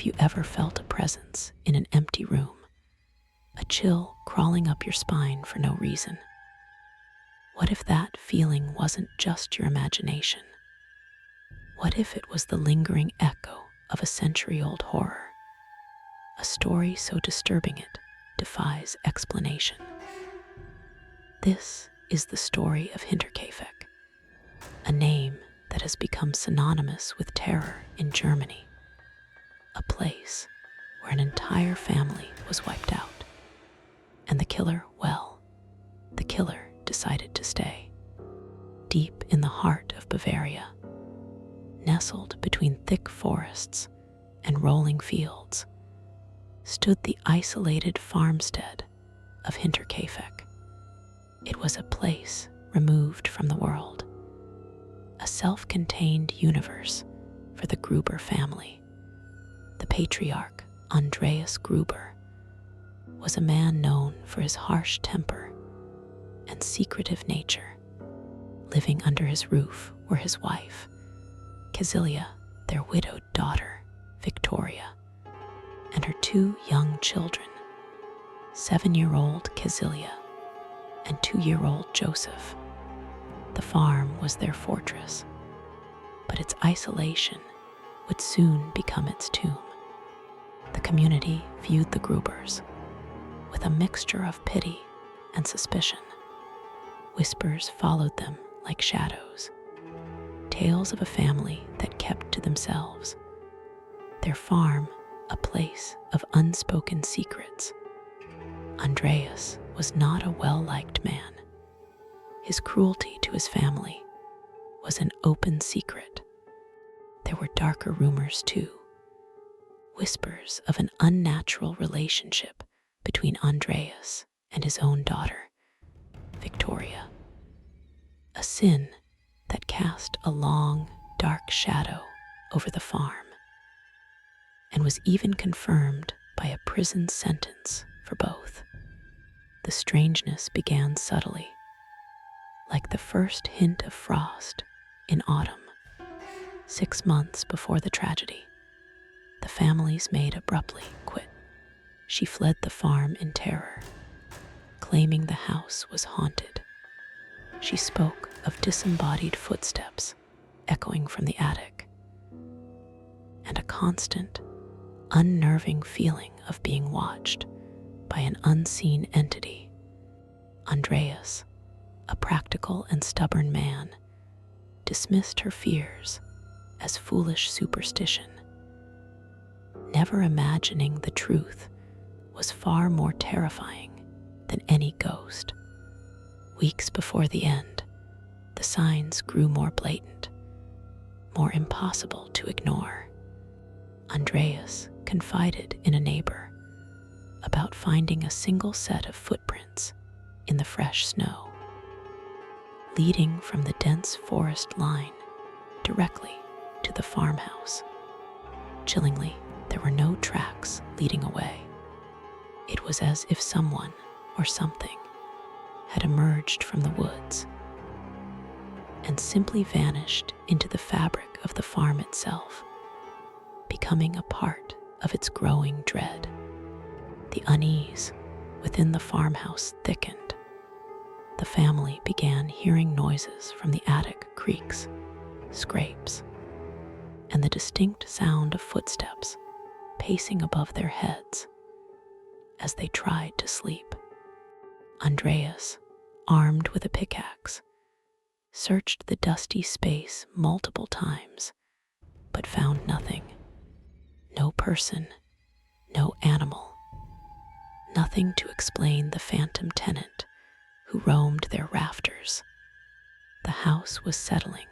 Have you ever felt a presence in an empty room? A chill crawling up your spine for no reason? What if that feeling wasn't just your imagination? What if it was the lingering echo of a century-old horror? A story so disturbing it defies explanation. This is the story of Hinterkaifeck, a name that has become synonymous with terror in Germany, a place where an entire family was wiped out. And the killer, well, the killer decided to stay. Deep in the heart of Bavaria, nestled between thick forests and rolling fields, stood the isolated farmstead of Hinterkaifeck. It was a place removed from the world, a self-contained universe for the Gruber family. The patriarch, Andreas Gruber, was a man known for his harsh temper and secretive nature. Living under his roof were his wife, Cecilia, their widowed daughter, Victoria, and her two young children, 7-year-old Cecilia and 2-year-old Joseph. The farm was their fortress, but its isolation would soon become its tomb. The community viewed the Grubers with a mixture of pity and suspicion. Whispers followed them like shadows, tales of a family that kept to themselves, their farm a place of unspoken secrets. Andreas was not a well-liked man. His cruelty to his family was an open secret. There were darker rumors too, whispers of an unnatural relationship between Andreas and his own daughter, Victoria. A sin that cast a long, dark shadow over the farm, and was even confirmed by a prison sentence for both. The strangeness began subtly, like the first hint of frost in autumn. 6 months before the tragedy, the family's maid abruptly quit. She fled the farm in terror, claiming the house was haunted. She spoke of disembodied footsteps echoing from the attic, and a constant, unnerving feeling of being watched by an unseen entity. Andreas, a practical and stubborn man, dismissed her fears as foolish superstition, never imagining the truth was far more terrifying than any ghost. Weeks before the end, the signs grew more blatant, more impossible to ignore. Andreas confided in a neighbor about finding a single set of footprints in the fresh snow, leading from the dense forest line directly to the farmhouse. Chillingly, there were no tracks leading away. It was as if someone or something had emerged from the woods and simply vanished into the fabric of the farm itself, becoming a part of its growing dread. The unease within the farmhouse thickened. The family began hearing noises from the attic creaks, scrapes, and the distinct sound of footsteps pacing above their heads as they tried to sleep. Andreas, armed with a pickaxe, searched the dusty space multiple times, but found nothing. No person, no animal, nothing to explain the phantom tenant who roamed their rafters. The house was settling,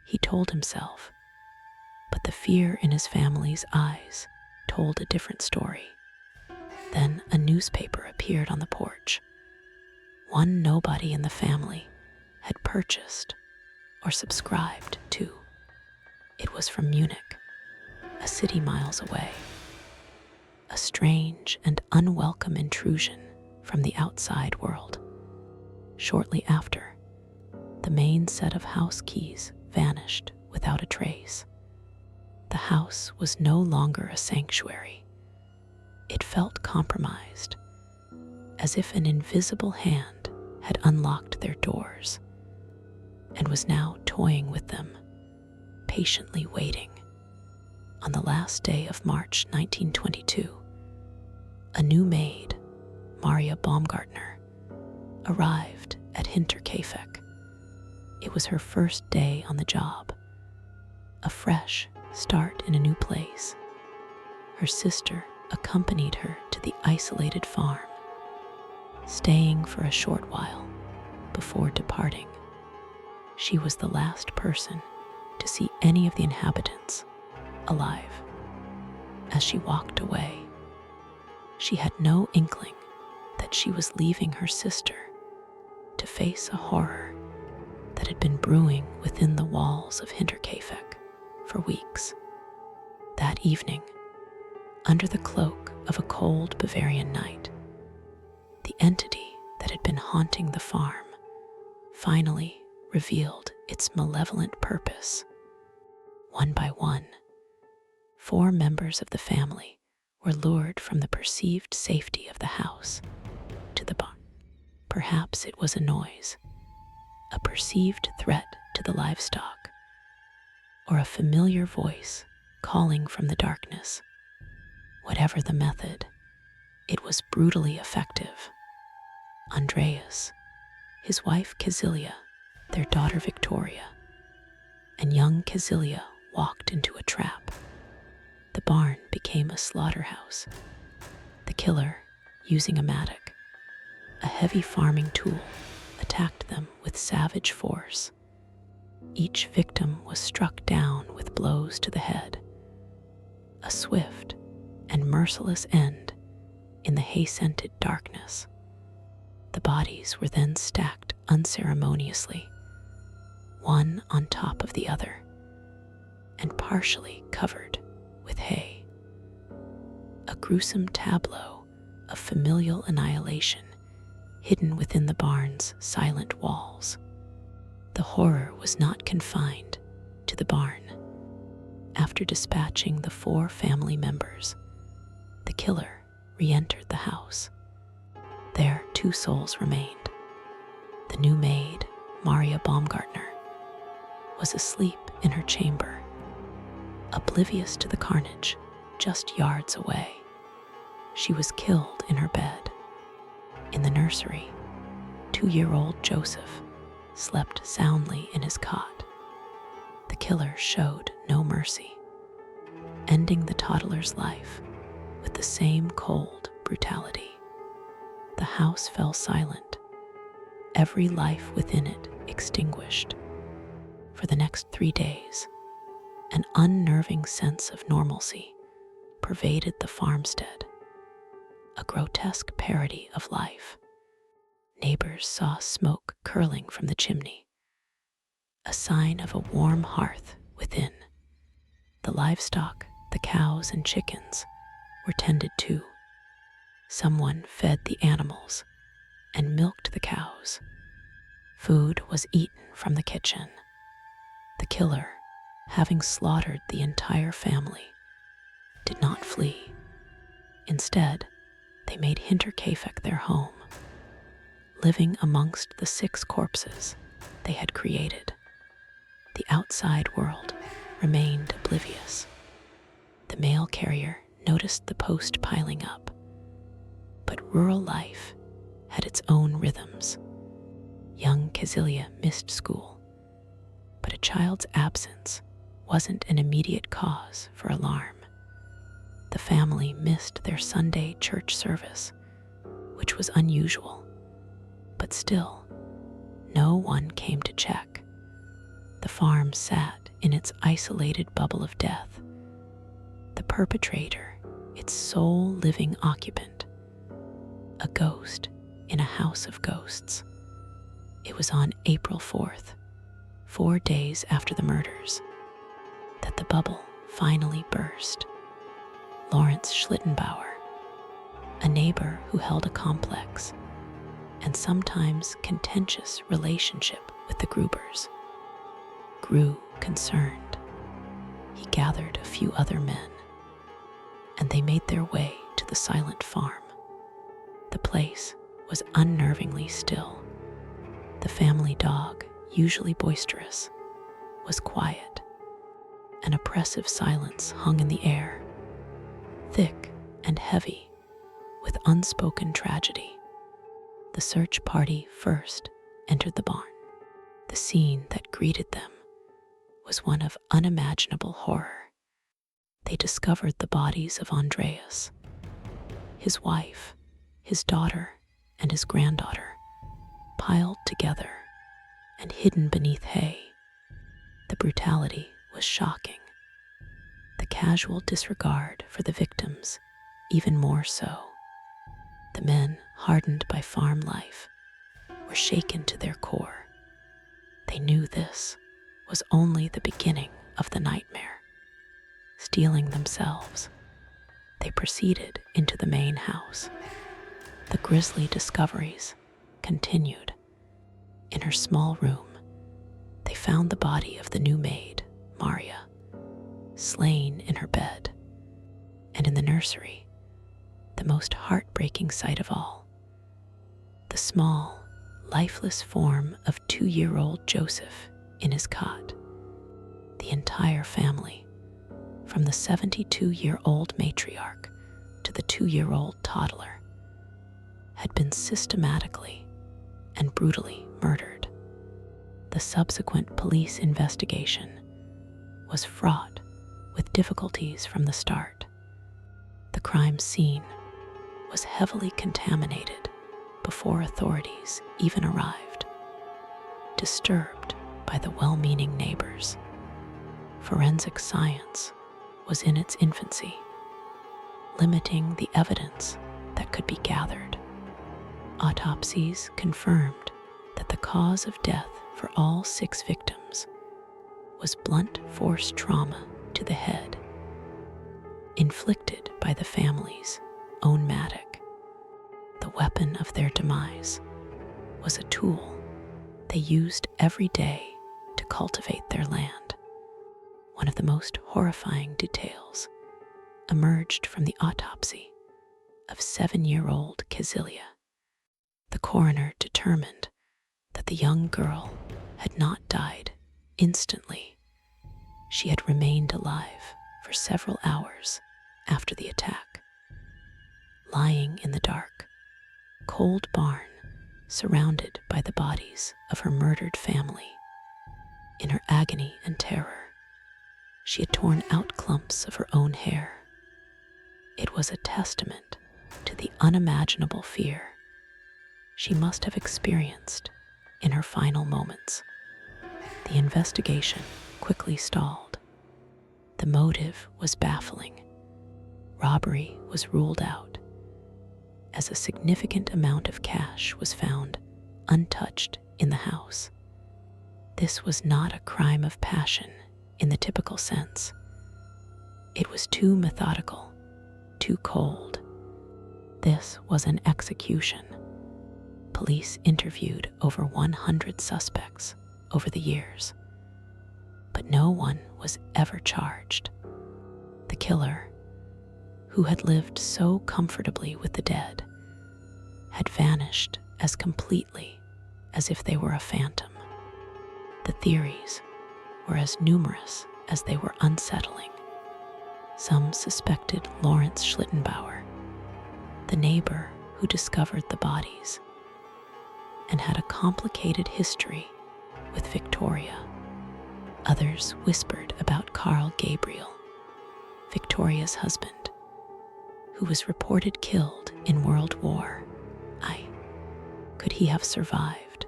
he told himself, but the fear in his family's eyes told a different story. Then a newspaper appeared on the porch, one nobody in the family had purchased or subscribed to. It was from Munich, a city miles away. A strange and unwelcome intrusion from the outside world. Shortly after, the main set of house keys vanished without a trace. The house was no longer a sanctuary. It felt compromised, as if an invisible hand had unlocked their doors and was now toying with them, patiently waiting. On the last day of March 1922, a new maid, Maria Baumgartner, arrived at Hinterkaifeck. It was her first day on the job, a fresh start in a new place. Her sister accompanied her to the isolated farm, staying for a short while before departing. She was the last person to see any of the inhabitants alive. As she walked away, she had no inkling that she was leaving her sister to face a horror that had been brewing within the walls of Hinterkaifeck for weeks. That evening, under the cloak of a cold Bavarian night, the entity that had been haunting the farm finally revealed its malevolent purpose. One by one, 4 members of the family were lured from the perceived safety of the house to the barn. Perhaps it was a noise, a perceived threat to the livestock, or a familiar voice calling from the darkness. Whatever the method, it was brutally effective. Andreas, his wife Kazilia, their daughter Victoria, and young Kazilia walked into a trap. The barn became a slaughterhouse. The killer, using a mattock, a heavy farming tool, attacked them with savage force. Each victim was struck down with blows to the head. A swift and merciless end in the hay-scented darkness. The bodies were then stacked unceremoniously, one on top of the other, and partially covered with hay. A gruesome tableau of familial annihilation hidden within the barn's silent walls. The horror was not confined to the barn. After dispatching the 4 family members, the killer re-entered the house. There, 2 souls remained. The new maid, Maria Baumgartner, was asleep in her chamber, oblivious to the carnage just yards away. She was killed in her bed. In the nursery, 2-year-old Joseph slept soundly in his cot. The killer showed no mercy, ending the toddler's life with the same cold brutality. The house fell silent, every life within it extinguished. For the next 3 days, an unnerving sense of normalcy pervaded the farmstead, a grotesque parody of life. Neighbors saw smoke curling from the chimney, a sign of a warm hearth within. The livestock, the cows and chickens, were tended to. Someone fed the animals and milked the cows. Food was eaten from the kitchen. The killer, having slaughtered the entire family, did not flee. Instead, they made Hinterkaifeck their home, living amongst the 6 corpses they had created. The outside world remained oblivious. The mail carrier noticed the post piling up, but rural life had its own rhythms. Young Kazilia missed school, but a child's absence wasn't an immediate cause for alarm. The family missed their Sunday church service, which was unusual, but still, no one came to check. The farm sat in its isolated bubble of death. The perpetrator, its sole living occupant, a ghost in a house of ghosts. It was on April 4th, 4 days after the murders, that the bubble finally burst. Lawrence Schlittenbauer, a neighbor who held a complex and sometimes contentious relationship with the Grubers, grew concerned. he gathered a few other men, and they made their way to the silent farm. The place was unnervingly still. The family dog, usually boisterous, was quiet. An oppressive silence hung in the air, thick and heavy with unspoken tragedy. The search party first entered the barn. The scene that greeted them was one of unimaginable horror. They discovered the bodies of Andreas, his wife, his daughter, and his granddaughter, piled together and hidden beneath hay. The brutality was shocking. The casual disregard for the victims, even more so. The men, hardened by farm life, were shaken to their core. They knew this was only the beginning of the nightmare. Steeling themselves, they proceeded into the main house. The grisly discoveries continued. In her small room, they found the body of the new maid, Maria, slain in her bed. And in the nursery, the most heartbreaking sight of all, the small, lifeless form of 2-year-old Joseph in his cot. The entire family, from the 72-year-old matriarch to the 2-year-old toddler, had been systematically and brutally murdered. The subsequent police investigation was fraught with difficulties from the start. The crime scene was heavily contaminated before authorities even arrived. Disturbed by the well-meaning neighbors, forensic science was in its infancy, limiting the evidence that could be gathered. Autopsies confirmed that the cause of death for all 6 victims was blunt force trauma to the head, inflicted by the family's own mattock. The weapon of their demise was a tool they used every day to cultivate their land. One of the most horrifying details emerged from the autopsy of 7-year-old Kazilia. The coroner determined that the young girl had not died instantly. She had remained alive for several hours after the attack. Lying in the dark, cold barn, surrounded by the bodies of her murdered family. In her agony and terror, she had torn out clumps of her own hair. It was a testament to the unimaginable fear she must have experienced in her final moments. The investigation quickly stalled. The motive was baffling. Robbery was ruled out, as a significant amount of cash was found untouched in the house. This was not a crime of passion in the typical sense. It was too methodical, too cold. This was an execution. Police interviewed over 100 suspects over the years, but no one was ever charged. The killer, who had lived so comfortably with the dead, had vanished as completely as if they were a phantom. The theories were as numerous as they were unsettling. Some suspected Lawrence Schlittenbauer, the neighbor who discovered the bodies, and had a complicated history with Victoria. Others whispered about Carl Gabriel, Victoria's husband, who was reported killed in World War I. Could he have survived,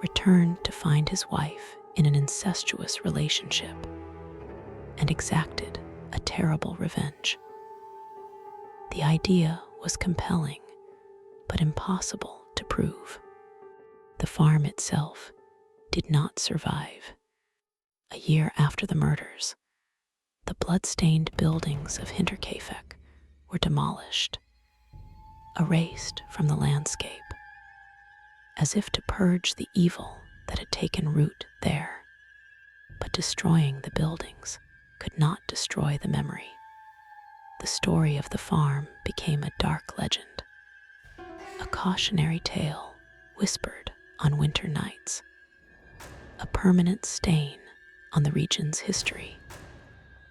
returned to find his wife in an incestuous relationship, and exacted a terrible revenge? The idea was compelling, but impossible to prove. The farm itself did not survive. A year after the murders, the blood-stained buildings of Hinterkaifeck were demolished, erased from the landscape, as if to purge the evil that had taken root there. But destroying the buildings could not destroy the memory. The story of the farm became a dark legend, a cautionary tale whispered on winter nights, a permanent stain on the region's history.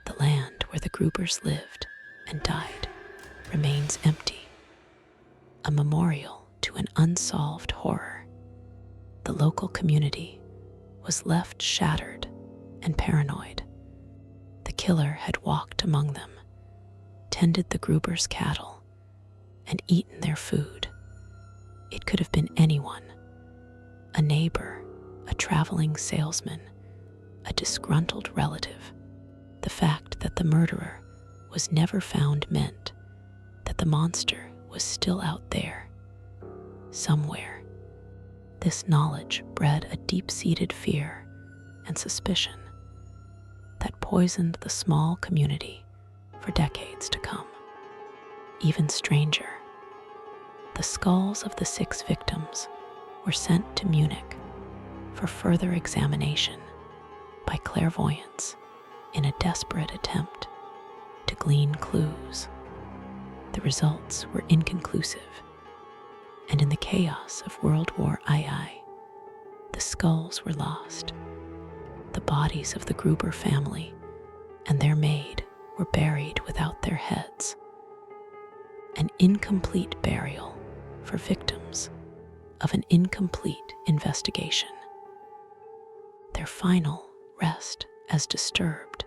The land where the Grubers lived and died remains empty, a memorial to an unsolved horror. The local community was left shattered and paranoid. The killer had walked among them, tended the Grubers' cattle, and eaten their food. It could have been anyone: a neighbor, a traveling salesman, a disgruntled relative. The fact that the murderer was never found meant that the monster was still out there, somewhere. This knowledge bred a deep-seated fear and suspicion that poisoned the small community for decades to come. Even stranger, the skulls of the 6 victims were sent to Munich for further examination by clairvoyants in a desperate attempt to glean clues. The results were inconclusive, and in the chaos of World War II, the skulls were lost. The bodies of the Gruber family and their maid were buried without their heads, an incomplete burial for victims of an incomplete investigation. Their final rest as disturbed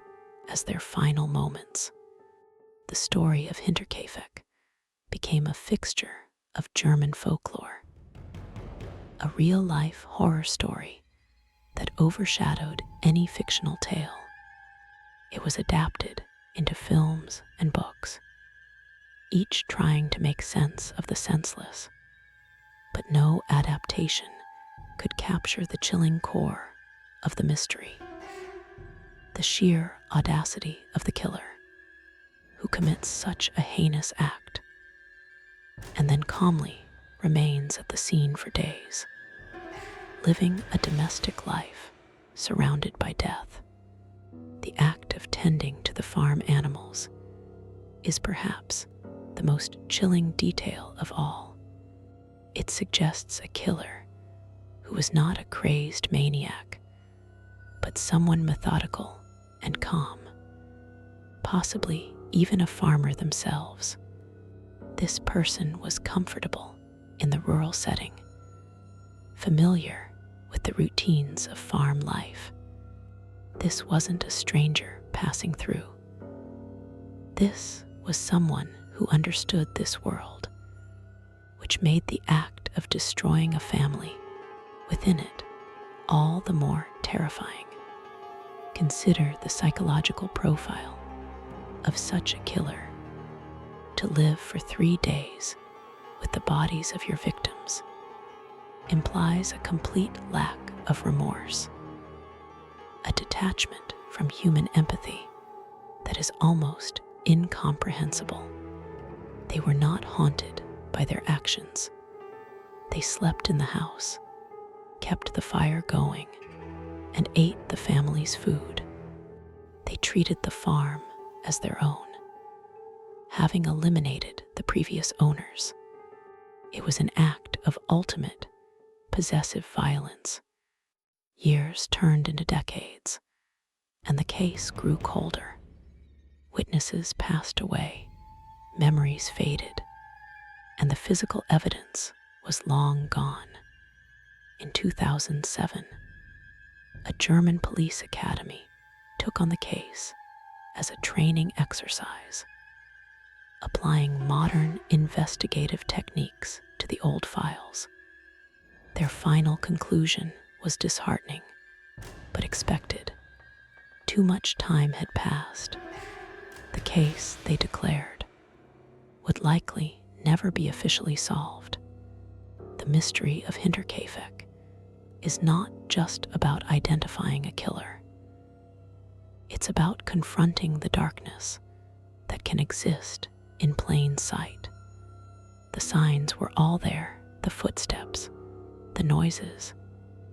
as their final moments. The story of Hinterkaifeck became a fixture of German folklore, a real-life horror story that overshadowed any fictional tale. It was adapted into films and books, each trying to make sense of the senseless, but no adaptation could capture the chilling core of the mystery. The sheer audacity of the killer, who commits such a heinous act and then calmly remains at the scene for days, living a domestic life surrounded by death. The act of tending to the farm animals is perhaps the most chilling detail of all. It suggests a killer who was not a crazed maniac, but someone methodical and calm, possibly even a farmer themselves. This person was comfortable in the rural setting, familiar with the routines of farm life. This wasn't a stranger passing through. This was someone who understood this world, which made the act of destroying a family within it all the more terrifying. Consider the psychological profile of such a killer. To live for 3 days with the bodies of your victims implies a complete lack of remorse, a detachment from human empathy that is almost incomprehensible. They were not haunted by their actions. They slept in the house, kept the fire going, and ate the family's food. They treated the farm as their own, having eliminated the previous owners. It was an act of ultimate possessive violence. Years turned into decades, and the case grew colder. Witnesses passed away, memories faded, and the physical evidence was long gone. In 2007, a German police academy took on the case as a training exercise, applying modern investigative techniques to the old files. Their final conclusion was disheartening, but expected. Too much time had passed. The case, they declared, would likely never be officially solved. The mystery of Hinterkaifeck is not just about identifying a killer. It's about confronting the darkness that can exist in plain sight. The signs were all there: the footsteps, the noises,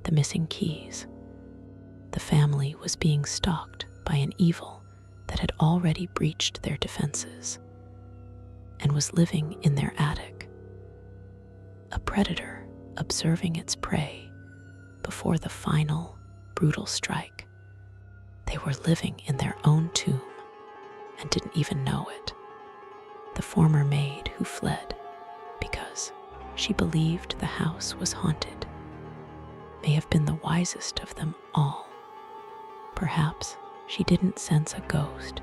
the missing keys. The family was being stalked by an evil that had already breached their defenses and was living in their attic. A predator observing its prey before the final, brutal strike. They were living in their own tomb and didn't even know it. The former maid who fled because she believed the house was haunted may have been the wisest of them all. Perhaps she didn't sense a ghost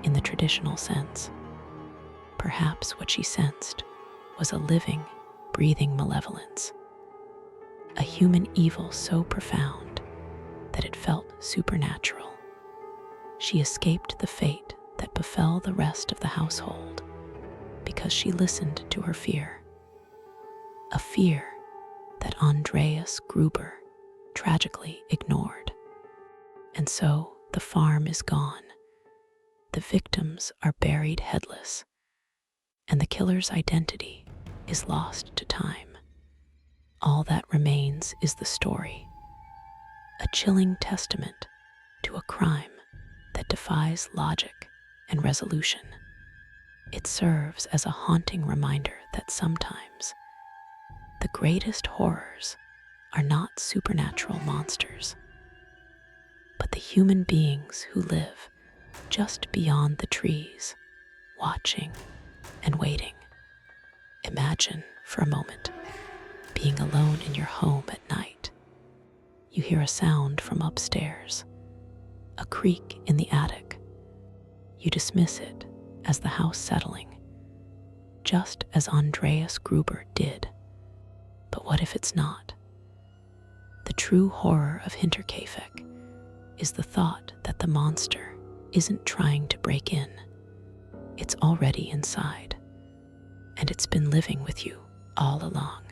in the traditional sense. Perhaps what she sensed was a living, breathing malevolence, a human evil so profound that it felt supernatural. She escaped the fate that befell the rest of the household because she listened to her fear, a fear that Andreas Gruber tragically ignored. And so the farm is gone. The victims are buried headless, and the killer's identity is lost to time. All that remains is the story, a chilling testament to a crime that defies logic and resolution. It serves as a haunting reminder that sometimes the greatest horrors are not supernatural monsters, but the human beings who live just beyond the trees, watching and waiting. Imagine for a moment being alone in your home at night. You hear a sound from upstairs, a creak in the attic. You dismiss it as the house settling, just as Andreas Gruber did. But what if it's not? The true horror of Hinterkaifeck is the thought that the monster isn't trying to break in. It's already inside, and it's been living with you all along.